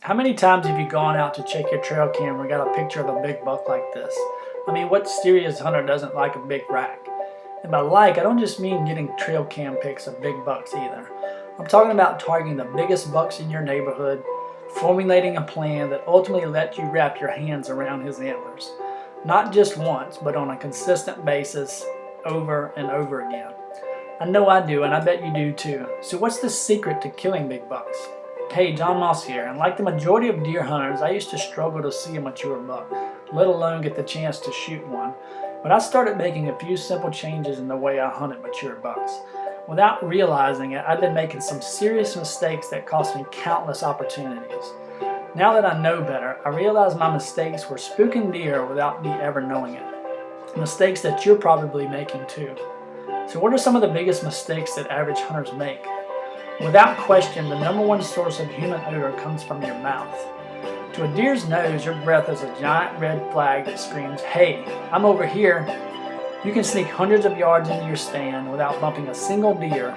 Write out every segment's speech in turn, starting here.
How many times have you gone out to check your trail camera and got a picture of a big buck like this? I mean, what serious hunter doesn't like a big rack? And by like, I don't just mean getting trail cam pics of big bucks either. I'm talking about targeting the biggest bucks in your neighborhood, formulating a plan that ultimately lets you wrap your hands around his antlers. Not just once, but on a consistent basis, over and over again. I know I do, and I bet you do too. So what's the secret to killing big bucks? Hey, Jon Moss here, and like the majority of deer hunters, I used to struggle to see a mature buck, let alone get the chance to shoot one. But I started making a few simple changes in the way I hunted mature bucks. Without realizing it, I'd been making some serious mistakes that cost me countless opportunities. Now that I know better, I realize my mistakes were spooking deer without me ever knowing it. Mistakes that you're probably making too. So what are some of the biggest mistakes that average hunters make? Without question, the number one source of human odor comes from your mouth. To a deer's nose, your breath is a giant red flag that screams, "Hey, I'm over here." You can sneak hundreds of yards into your stand without bumping a single deer,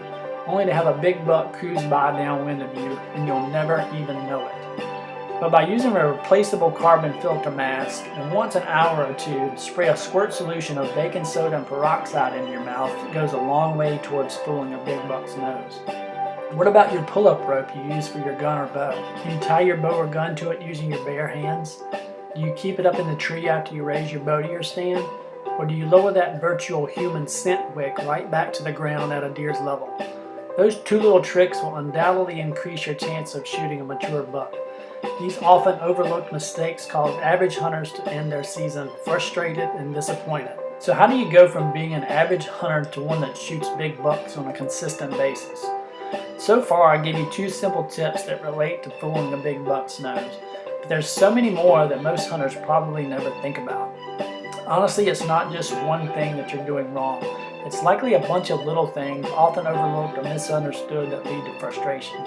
only to have a big buck cruise by downwind of you, and you'll never even know it. But by using a replaceable carbon filter mask, and once an hour or two, spray a squirt solution of baking soda and peroxide into your mouth, it goes a long way towards fooling a big buck's nose. What about your pull-up rope you use for your gun or bow? Do you tie your bow or gun to it using your bare hands? Do you keep it up in the tree after you raise your bow to your stand? Or do you lower that virtual human scent wick right back to the ground at a deer's level? Those two little tricks will undoubtedly increase your chance of shooting a mature buck. These often overlooked mistakes cause average hunters to end their season frustrated and disappointed. So how do you go from being an average hunter to one that shoots big bucks on a consistent basis? So far, I gave you two simple tips that relate to fooling a big buck's nose, but there's so many more that most hunters probably never think about. Honestly, it's not just one thing that you're doing wrong. It's likely a bunch of little things, often overlooked or misunderstood, that lead to frustration.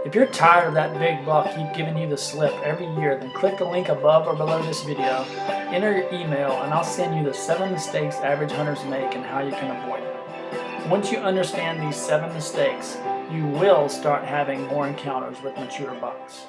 If you're tired of that big buck keep giving you the slip every year, then click the link above or below this video, enter your email, and I'll send you the 7 mistakes average hunters make and how you can avoid them. Once you understand these 7 mistakes, you will start having more encounters with mature bucks.